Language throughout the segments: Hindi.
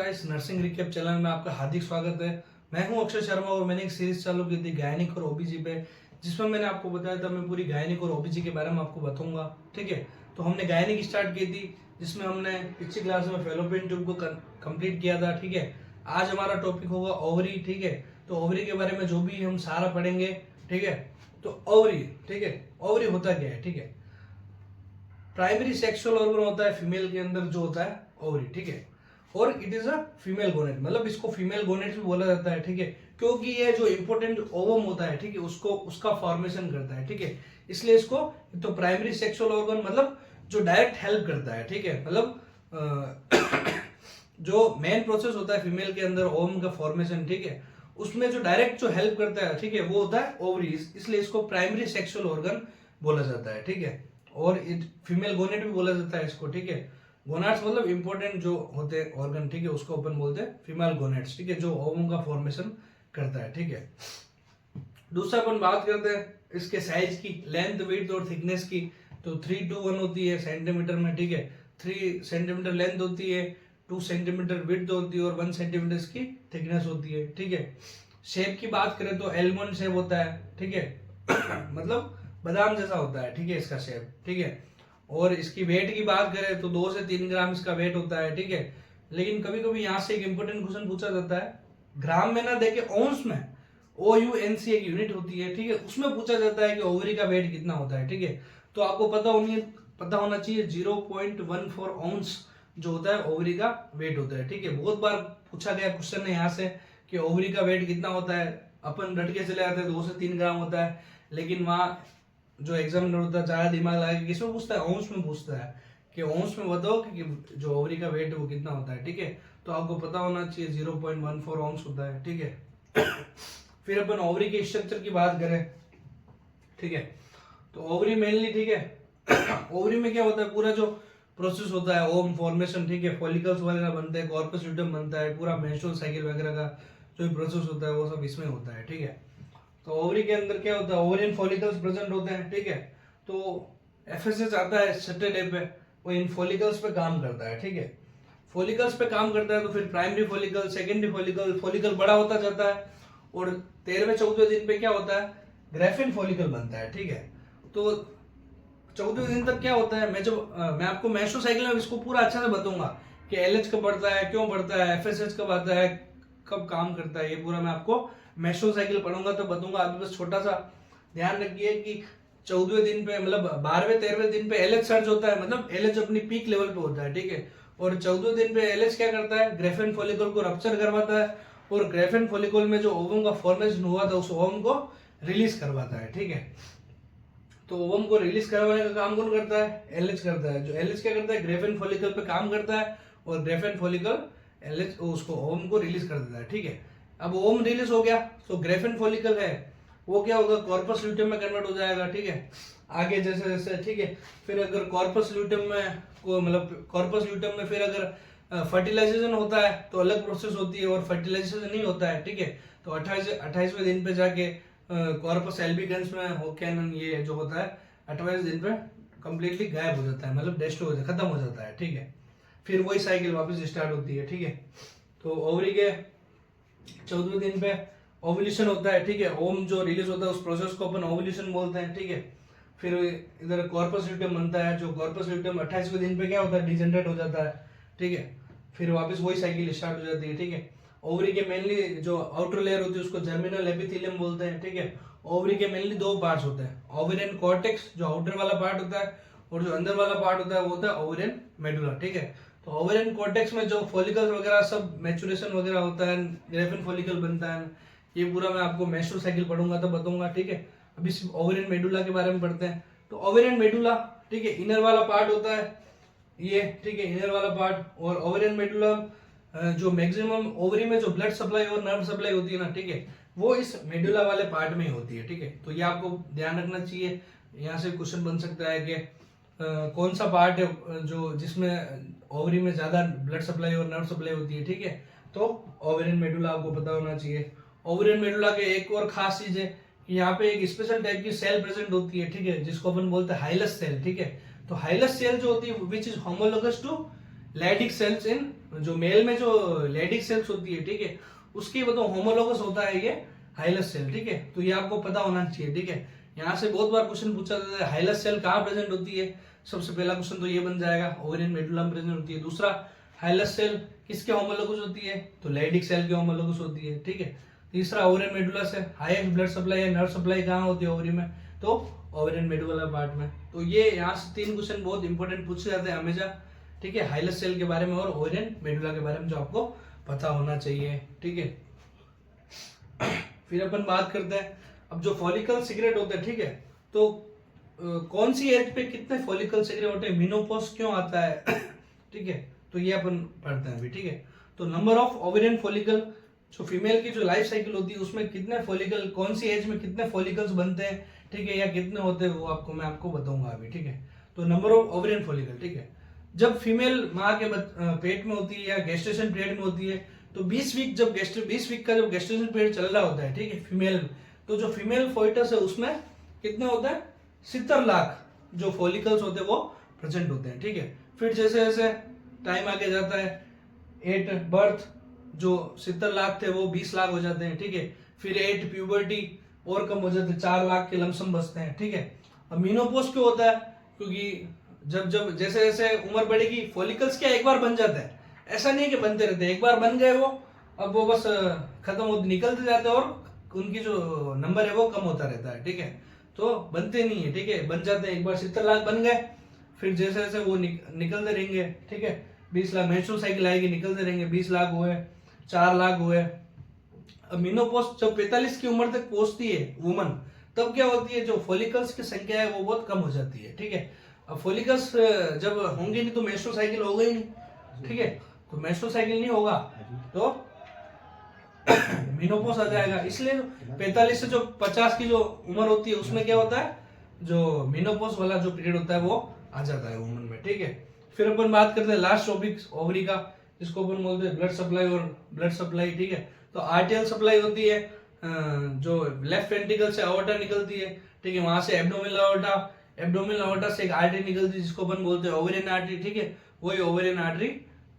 इस नर्सिंग रिकैप चैनल में आपका हार्दिक स्वागत है। मैं हूं अक्षय शर्मा और मैंने एक सीरीज चालू की थी गायनिक और ओबीजी पे, जिसमें मैंने आपको बताया था मैं पूरी गायनिक और ओबीजी के बारे में आपको बताऊंगा। ठीक है, तो हमने गायनिक स्टार्ट की थी जिसमें हमने पिछली क्लास में फेलोपियन ट्यूब को कंप्लीट किया था। ठीक है, आज हमारा टॉपिक होगा ओवरी। ठीक है, तो ओवरी के बारे में जो भी हम सारा पढ़ेंगे। ठीक है, तो ओवरी, ठीक है, ओवरी होता क्या है। ठीक है, प्राइमरी सेक्सुअल ऑर्गन होता है फीमेल के अंदर जो होता है ओवरी। ठीक है, और इट इज अ फीमेल गोनेट, मतलब इसको फीमेल गोनेट भी बोला जाता है। ठीक है, क्योंकि ये जो इंपॉर्टेंट ओवम होता है, ठीक है, उसको उसका फॉर्मेशन करता है। ठीक है, इसलिए इसको तो प्राइमरी सेक्सुअल ऑर्गन मतलब जो डायरेक्ट हेल्प करता है। ठीक है, मतलब जो मेन प्रोसेस होता है फीमेल के अंदर ओवम का फॉर्मेशन, ठीक है, उसमें जो डायरेक्ट जो हेल्प करता है, ठीक है, वो होता है ओवरीज, इसलिए इसको प्राइमरी सेक्सुअल ऑर्गन बोला जाता है। ठीक है, और फीमेल गोनेट भी बोला जाता है इसको। ठीक है, गोनाड्स मतलब इंपॉर्टेंट जो होते हैं ऑर्गन, ठीक है, उसको अपन बोलते हैं फीमेल गोनेट्स। ठीक है, जो ओवम का फॉर्मेशन करता है। ठीक है, दूसरा अपन बात करते हैं इसके साइज की, लेंथ, विड्थ और थिकनेस की। तो 3 to 1 होती है सेंटीमीटर में। ठीक है, 3 सेंटीमीटर लेंथ होती है, 2 सेंटीमीटर विड्थ होती है और 1 सेंटीमीटर इसकी थिकनेस होती है। ठीक है, शेप की बात करें तो एलमंड शेप होता है। ठीक है मतलब बादाम जैसा होता है। ठीक है, इसका शेप। ठीक है, और इसकी वेट की बात करें तो 2 से 3 ग्राम इसका वेट होता है। ठीक है, लेकिन कभी कभी यहाँ से एक इंपॉर्टेंट क्वेश्चन पूछा जाता है, ग्राम में ना देके औंस में, OUNC एक यूनिट होती है। ठीक है, उसमें पूछा जाता है कि ओवरी का वेट कितना होता है। ठीक है, तो आपको पता होना चाहिए 0.14 औंस जो होता है ओवरी का वेट होता है। ठीक है, बहुत बार पूछा गया क्वेश्चन है यहाँ से कि ओवरी का वेट कितना होता है, अपन रट के चले आते हैं 2 से 3 ग्राम होता है, लेकिन वहाँ जो एग्जामिनर होता है ज्यादा दिमाग लगा के किसमें पूछता है, औंस में पूछता है कि औंस में बताओ कि जो ओवरी का वेट है वो कितना होता है। ठीक है, तो आपको पता होना चाहिए 0.14 औंस होता है। ठीक है फिर अपन ओवरी के स्ट्रक्चर की बात करें। ठीक है, तो ओवरी मेनली, ठीक है ओवरी में क्या होता है, पूरा जो प्रोसेस होता है ओवम फॉर्मेशन, ठीक है, फॉलिकल्स वगैरह बनते हैं, कॉर्पस ल्यूटेम बनता है, पूरा मेंस्ट्रुअल साइकिल वगैरह का जो भी प्रोसेस होता है वो सब इसमें होता है। ठीक है, तो ओवरी के अंदर क्या होता है, ओवरियन फॉलिकल्स प्रेजेंट होते हैं। ठीक है, तो एफएसएच आता है छठे डे पे, वो इन फॉलिकल्स पे काम करता है। ठीक है, फॉलिकल्स पे काम करता है तो फिर primary follicle, secondary follicle, follicle बड़ा होता जाता है और 13वें 14वें दिन पे क्या होता है, ग्रेफिन फॉलिकल बनता है। ठीक है, तो 14वें दिन तक क्या होता है, मैं आपको मेंस्ट्रुअल साइकिल में इसको पूरा अच्छा से बताऊंगा कि एलएच कब बढ़ता है, क्यों बढ़ता है, एफएसएच कब आता है, कब काम करता है, ये पूरा मैं आपको मेंस्ट्रुअल साइकिल पढ़ूंगा तो बताऊंगा। अभी बस छोटा सा ध्यान रखिए कि 14वें दिन पे, मतलब 12वें 13वें दिन पे एलएच सर्ज होता है, मतलब एलएच अपनी पीक लेवल पे होता है। ठीक है, और 14वें दिन पे एलएच क्या करता है, ग्रेफिन फॉलिकल को रप्चर करवाता है और ग्रेफिन फॉलिकल में जो ओवम का फॉर्मेशन हुआ था उस ओवम को रिलीज करवाता है। ठीक है, तो ओवम को रिलीज करवाने का काम कौन करता है, एलएच करता है। जो एलएच क्या करता है, ग्रेफिन फॉलिकल पे काम करता है और ग्रेफिन फॉलिकल एलएच उसको ओवम को रिलीज कर देता है। ठीक है, अब ओवम रिलीज हो गया तो ग्रेफिन फॉलिकल है वो क्या होगा, कॉर्पस ल्यूटेम में कन्वर्ट हो जाएगा। ठीक है, आगे जैसे जैसे, ठीक है, फिर अगर कॉर्पस ल्यूटेम में को मतलब कॉर्पस ल्यूटेम में फिर अगर फर्टिलाइजेशन होता है तो अलग प्रोसेस होती है, और फर्टिलाइजेशन नहीं होता है, ठीक है, तो 28वें दिन पे जाके कॉर्पस एल्बिगेंस में होकेन ये जो होता है 28वें दिन पे कंप्लीटली गायब हो जाता है, मतलब डिस्ट्रॉय हो जाता है, खत्म हो जाता है। ठीक है, फिर वही साइकिल वापस स्टार्ट होती है। ठीक है, तो ओवरी के 14वें दिन पे ओवुलेशन होता है। ठीक है, ओम जो रिलीज होता है उस प्रोसेस को अपन ओवुलेशन बोलते हैं। ठीक है, फिर इधर कॉर्पस ल्यूटेम बनता है, जो कॉर्पस ल्यूटेम 28वें दिन पे क्या होता है, डिजेनरेट हो जाता है। ठीक है, फिर वापस वही साइकिल स्टार्ट हो जाती है। ठीक है, ओवरी के मेनली जो आउटर लेयर होती है उसको जर्मिनल एपिथेलियम बोलते हैं। ठीक है, ओवरी के मेनली 2 पार्ट्स होते हैं, ओवेरियन कॉर्टेक्स जो आउटर वाला पार्ट होता है और जो अंदर वाला पार्ट होता है वो होता है ओवेरियन मेडुला। ठीक है, तो ओवेरियन कॉर्टेक्स में जो फॉलिकल्स वगैरह सब मैचुरेशन वगैरह होता है, ग्रेफिन फॉलिकल बनता है, ये पूरा मैं आपको मेंस्ट्रुअल साइकिल पढ़ूंगा तो बताऊंगा। ठीक है, अभी सिर्फ ओवेरियन मेडुला के बारे में पढ़ते हैं। तो ओवेरियन मेडुला, ठीक है, इनर वाला पार्ट होता है ये। ठीक है, इनर वाला पार्ट, और ओवेरियन मेडुला जो मैक्सिमम ओवरी में जो ब्लड सप्लाई और नर्व सप्लाई होती है ना, ठीक है, वो इस मेडुला वाले पार्ट में ही होती है। ठीक है, तो ये आपको ध्यान रखना चाहिए, यहाँ से क्वेश्चन बन सकता है कि कौन सा पार्ट है जो जिसमें ओवरी में ज्यादा ब्लड सप्लाई और नर्व सप्लाई होती है। ठीक है, तो ओवेरियन मेडुला आपको पता होना चाहिए। ओवेरियन मेडुला के एक और खास चीज है कि यहाँ पे एक स्पेशल टाइप की सेल प्रेजेंट होती है। ठीक है, जिसको अपन बोलते हैं हाइलस सेल। ठीक है, तो हाइलस सेल जो होती है which is homologous to Leydig cells in जो मेल में जो लेडिक सेल्स होती है, ठीक है, उसकी वो तो होमोलोगस होता है ये हाइलस सेल, ठीक है। तो ये आपको पता होना चाहिए, ठीक है। यहाँ से बहुत बार क्वेश्चन पूछा जाता है हाइलस सेल कहाँ प्रेजेंट होती है। सबसे पहला क्वेश्चन तो ये बन जाएगा, ओवेरियन मेडुला में प्रेजेंट होती है। दूसरा, हाइलस सेल किसके होमोलोगस होती है, तो लेडिक सेल के होमोलोगस होती है, ठीक है। तीसरा, ओवेरियन मेडुला से हाईएस्ट ब्लड सप्लाई या नर्व सप्लाई कहाँ होती है ओवरी में, तो ओवेरियन मेडुला पार्ट में। तो ये यहाँ से 3 क्वेश्चन बहुत इंपॉर्टेंट पूछे जाते हैं हमेशा, ठीक है, हाइलस सेल के बारे में और ओवेरियन मेडुला के बारे में जो आपको पता होना चाहिए, ठीक है। फिर अपन बात करते हैं अब जो फॉलिकल सिगरेट होते हैं, ठीक है। तो कौन सी एज पे कितने फॉलिकल सिगरेट होते हैं, मेनोपॉज क्यों आता है, ठीक है, तो ये अपन पढ़ते हैं अभी, ठीक है। तो नंबर ऑफ ओवेरियन फॉलिकल, जो फीमेल की जो लाइफ साइकिल होती है उसमें कितने फॉलिकल, कौन सी एज में कितने फॉलिकल्स बनते हैं, ठीक है, या कितने होते हैं वो मैं आपको बताऊंगा अभी, ठीक है। तो नंबर ऑफ ओवेरियन फॉलिकल, ठीक है, जब फीमेल माँ के पेट में होती है या गेस्टेशन पीरियड में होती है, तो 20 वीक जब 20 वीक का जब गेस्टेशन पीरियड चल रहा होता है, ठीक है, फीमेल, तो जो फीमेल फोइटस है उसमें कितने होता है, 70 लाख जो फॉलिकल्स होते हैं वो प्रेजेंट होते हैं, ठीक है। फिर जैसे जैसे टाइम आगे जाता है, एट बर्थ जो 70 लाख थे वो 20 लाख हो जाते हैं, ठीक है। फिर एट प्यूबर्टी और कम हो जाते हैं, 4 लाख के लमसम बचते हैं, ठीक है। अब मीनोपॉज क्यों होता है, क्योंकि जब जब जैसे जैसे उम्र बढ़ेगी फॉलिकल्स क्या एक बार बन जाता है, ऐसा नहीं है कि बनते रहते हैं, एक बार बन गए वो, अब वो बस खत्म होते निकलते जाते हैं और उनकी जो नंबर है वो कम होता रहता है, ठीक है। तो बनते नहीं है, ठीक है, बन जाते हैं, एक बार 70 लाख बन गए, फिर जैसे जैसे वो निकलते रहेंगे, ठीक है। 20 लाख मेंस्ट्रुअल साइकिल आएगी, निकलते रहेंगे, 20 लाख हुए, 4 लाख हुए। अब मीनोपॉज जब 45 की उम्र तक पहुंचती है वुमन, तब क्या होती है, जो फॉलिकल्स की संख्या है वो बहुत कम हो जाती है, ठीक है। अब फॉलिकल्स जब होंगे नहीं तो मेंस्ट्रुअल साइकिल होगा ही नहीं, ठीक है। तो मेंस्ट्रुअल साइकिल नहीं होगा तो मीनोपॉज आ जाएगा। इसलिए 45 से जो 50 की जो उम्र होती है उसमें क्या होता है, जो मीनोपॉज वाला जो पीरियड होता है वो आ जाता है वुमन में, ठीक है। फिर अपन बात करते हैं लास्ट ओवरी का, जिसको अपन बोलते हैं ब्लड सप्लाई और ब्लड सप्लाई, ठीक है। तो आर्टियल सप्लाई होती है, जो लेफ्ट वेंट्रिकल से अओर्टा निकलती है, ठीक है, वहां से एब्डोमिनल अओर्टा से एक आर्टरी निकलती है जिसको अपन बोलते हैं ओवेरियन आर्टरी, ठीक है। वही ओवेरियन आर्टरी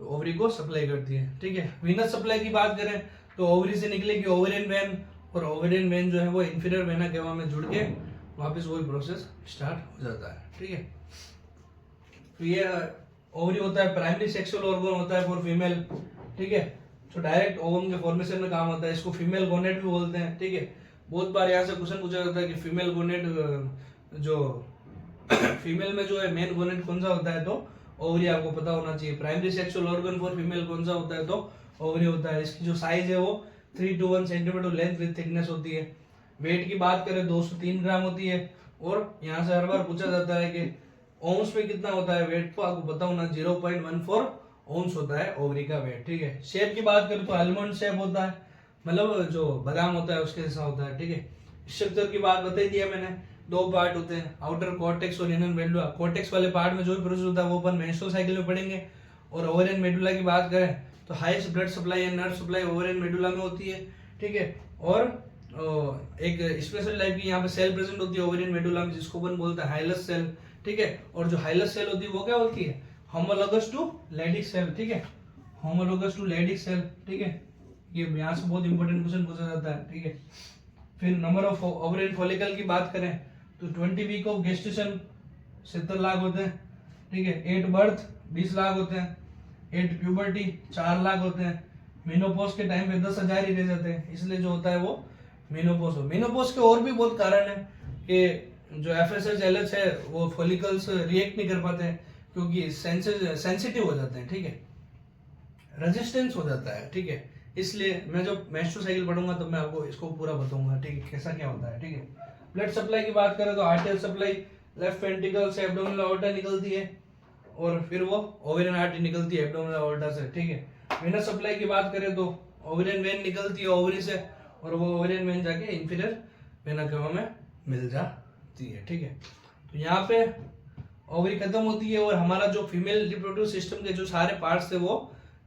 ओवरी को सप्लाई करती है, ठीक है। वीनस सप्लाई की बात करें तो ओवरी से निकलेगी ओवेरियन वेन, और ओवेरियन वेन जो है वो इंफीरियर वेना केवा में जुड़ के वापस वही प्रोसेस स्टार्ट हो जाता है, ठीक है। तो ये ओवरी होता है, प्राइमरी सेक्सुअल ऑर्गन होता है फॉर फीमेल, ठीक है, जो डायरेक्ट ओवम के फॉर्मेशन में काम होता है, इसको फीमेल गोनेट भी बोलते हैं, ठीक है। बहुत बार यहाँ से क्वेश्चन पूछा जाता है कि फीमेल गोनेट जो फीमेल में जो है मेन गोनेट कौन सा होता है, तो ओवरी आपको पता होना चाहिए। Primary sexual organ for female कौन सा होता है, तो ओवरी होता है। इसकी जो साइज है वो 3 to 1 centimetre length with thickness होती है। वेट की बात करें 203 ग्राम होती है, और यहाँ से हर बार पूछा जाता है कि ओम्स में कितना होता है वेट, तो आपको पता होना 0.14 ओम्स होता है ओवरी का वेट, ठीक है। शेप की बात करें तो आलमंड शेप होता है, मतलब जो बादाम होता है उसके जैसा होता है, ठीक है। स्ट्रक्चर की बात बता दी है मैंने, 2 पार्ट होते हैं, आउटर कॉर्टेक्स और इनर मेडुला। कॉर्टेक्स वाले पार्ट में जो भी प्रोसेस होता है वो अपन मेंस्ट्रुअल साइकिल में पढ़ेंगे। और ओवेरियन मेडुला की बात करें तो highest blood supply and nerve supply ovarian medulla में होती है, ठीक है। और एक स्पेशल टाइप की यहाँ पे सेल प्रेजेंट होती है ओवेरियन मेडुला में, जिसको अपन बोलते हैं हाइलस सेल, ठीक है। और जो हाइलस सेल होती है वो क्या होती है, होमोलोगस टू लेडिक सेल, ठीक है, होमोलोगस टू लेडिक सेल, ठीक है। ये यहाँ से बहुत इंपॉर्टेंट क्वेश्चन पूछा जाता है, ठीक है। फिर नंबर ऑफ ओवेरियन फॉलिकल की बात करें तो 20 वीक ऑफ गेस्टेशन 70 लाख होते हैं, ठीक है। 8 बर्थ 20 लाख होते हैं, 8 प्यूबर्टी 4 लाख होते हैं, मेनोपॉज के टाइम पे 10,000 ही रह जाते हैं, इसलिए जो होता है वो मेनोपॉज हो। मेनोपॉज के और भी बहुत कारण है कि जो एफएसएच एलएच है वो फॉलिकल्स रिएक्ट नहीं कर पाते हैं, क्योंकि सेंसिटिव हो जाते हैं, ठीक है, रेजिस्टेंस हो जाता है, ठीक है। इसलिए मैं जब मेंस्ट्रुअल साइकिल पढ़ूंगा तब मैं आपको इसको पूरा बताऊंगा, ठीक है, कैसा क्या होता है, ठीक है। ब्लड सप्लाई की बात करें तो आर्टियल सप्लाई लेफ्ट वेंट्रिकल से एब्डोमिनल अओर्टा निकलती है, और फिर वो ओवेरियन आर्टरी निकलती है एब्डोमिनल अओर्टा से, ठीक है। वेनस सप्लाई की बात करें तो ओवेरियन वेन निकलती है ओवरी से, और वो ओवेरियन वेन जाके इंफीरियर वेना केवा में मिल जाती है, ठीक है। तो यहाँ पे ओवरी खत्म होती है और हमारा जो फीमेल रिप्रोडक्टिव सिस्टम के जो सारे पार्ट्स थे वो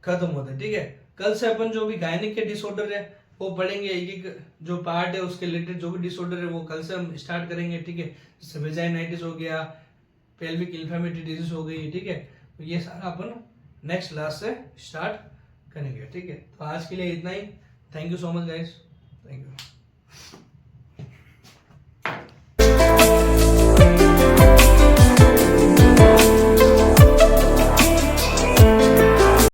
खत्म होते हैं, ठीक है। कल से अपन जो भी गायनिक के डिसऑर्डर है वो पढ़ेंगे, एक एक जो पार्ट है उसके रिलेटेड जो भी डिसऑर्डर है वो कल से हम स्टार्ट करेंगे, ठीक है। जैसे वेजाइनाइटिस हो गया, पेल्विक इन्फ्लेमेटरी डिजीज हो गई, ठीक है। तो ये सारा अपन नेक्स्ट क्लास से स्टार्ट करेंगे। ठीक है, तो आज के लिए इतना ही। Thank you so much guys, thank you.